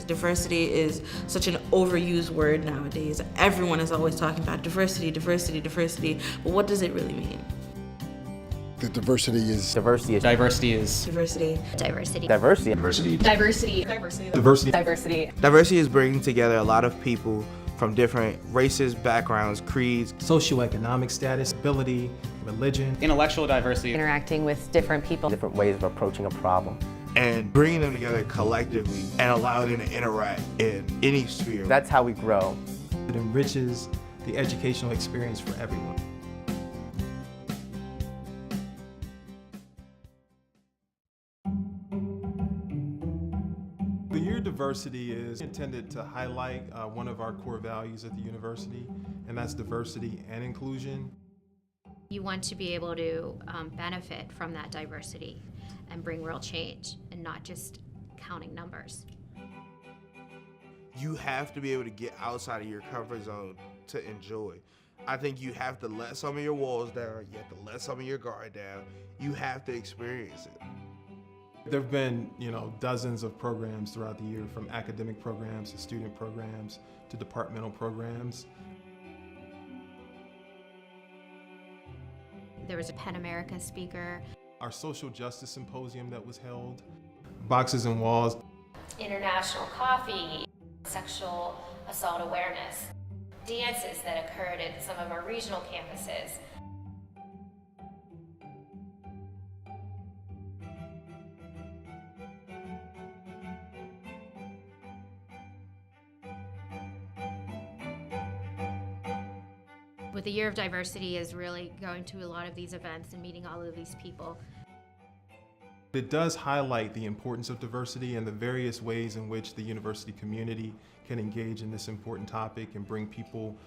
Diversity is such an overused word nowadays. Everyone is always talking about diversity, diversity, diversity, but what does it really mean? The diversity is... Diversity is... Diversity is... Diversity. Diversity. Diversity. Diversity. Diversity. Diversity. Diversity. Diversity. Diversity is bringing together a lot of people from different races, backgrounds, creeds, socioeconomic status, ability, religion, intellectual diversity, interacting with different people, different ways of approaching a problem, and bringing them together collectively and allowing them to interact in any sphere. That's how we grow. It enriches the educational experience for everyone. The year diversity is intended to highlight one of our core values at the university, and that's diversity and inclusion. You want to be able to benefit from that diversity and bring real change and not just counting numbers. You have to be able to get outside of your comfort zone to enjoy. I think you have to let some of your walls down, you have to let some of your guard down, you have to experience it. There have been, dozens of programs throughout the year, from academic programs to student programs to departmental programs. There was a PEN America speaker. Our social justice symposium that was held. Boxes and Walls. International Coffee. Sexual assault awareness. Dances that occurred at some of our regional campuses. With the Year of Diversity is really going to a lot of these events and meeting all of these people. It does highlight the importance of diversity and the various ways in which the university community can engage in this important topic and bring people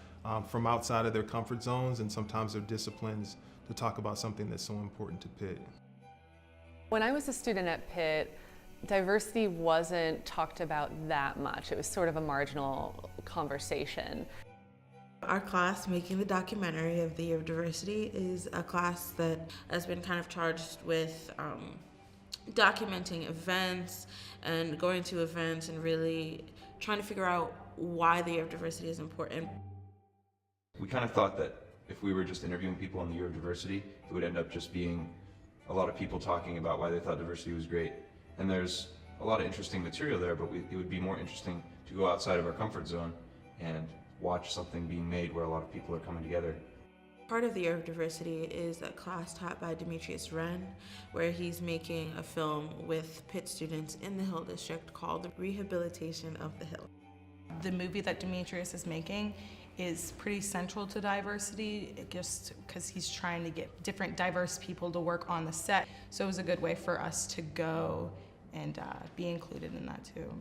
from outside of their comfort zones and sometimes their disciplines to talk about something that's so important to Pitt. When I was a student at Pitt, diversity wasn't talked about that much. It was sort of a marginal conversation. Our class, making the documentary of the Year of Diversity, is a class that has been kind of charged with documenting events and going to events and really trying to figure out why the Year of Diversity is important. We kind of thought that if we were just interviewing people on the Year of Diversity, it would end up just being a lot of people talking about why they thought diversity was great. And there's a lot of interesting material there, but it would be more interesting to go outside of our comfort zone and watch something being made where a lot of people are coming together. Part of the Year of Diversity is a class taught by Demetrius Wren, where he's making a film with Pitt students in the Hill District called The Rehabilitation of the Hill. The movie that Demetrius is making is pretty central to diversity, just because he's trying to get different diverse people to work on the set. So it was a good way for us to go and be included in that too.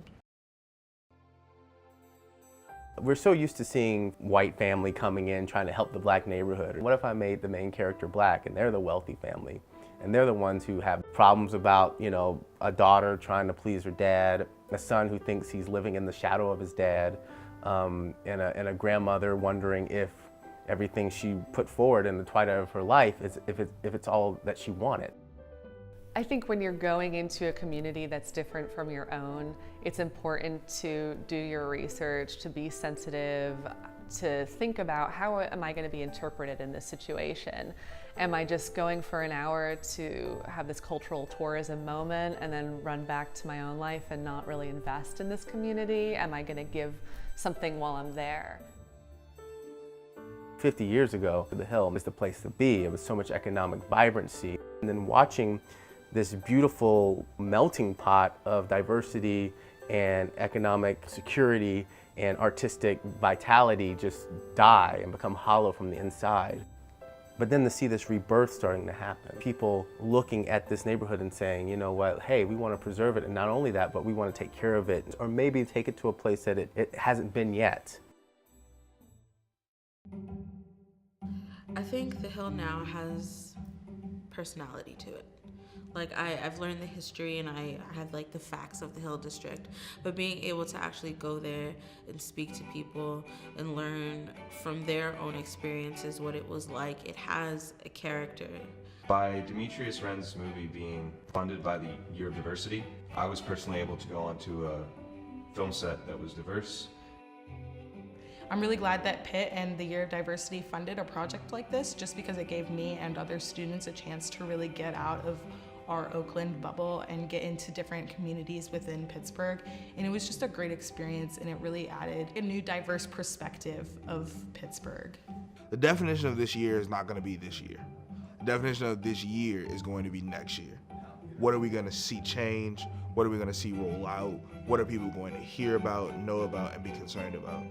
We're so used to seeing white family coming in trying to help the black neighborhood. What if I made the main character black and they're the wealthy family? And they're the ones who have problems about, a daughter trying to please her dad, a son who thinks he's living in the shadow of his dad, and a grandmother wondering if everything she put forward in the twilight of her life is if it's all that she wanted. I think when you're going into a community that's different from your own, it's important to do your research, to be sensitive, to think about how am I going to be interpreted in this situation? Am I just going for an hour to have this cultural tourism moment and then run back to my own life and not really invest in this community? Am I going to give something while I'm there? 50 years ago, the Hill was the place to be. It was so much economic vibrancy. And then watching this beautiful melting pot of diversity and economic security and artistic vitality just die and become hollow from the inside. But then to see this rebirth starting to happen, people looking at this neighborhood and saying, you know what, hey, we want to preserve it, and not only that, but we want to take care of it, or maybe take it to a place that it hasn't been yet. I think the Hill now has personality to it. I've learned the history and I have the facts of the Hill District, but being able to actually go there and speak to people and learn from their own experiences what it was like, it has a character. By Demetrius Wren's movie being funded by the Year of Diversity, I was personally able to go onto a film set that was diverse. I'm really glad that Pitt and the Year of Diversity funded a project like this, just because it gave me and other students a chance to really get out of our Oakland bubble and get into different communities within Pittsburgh. And it was just a great experience, and it really added a new diverse perspective of Pittsburgh. The definition of this year is not going to be this year. The definition of this year is going to be next year. What are we going to see change? What are we going to see roll out? What are people going to hear about, know about, and be concerned about?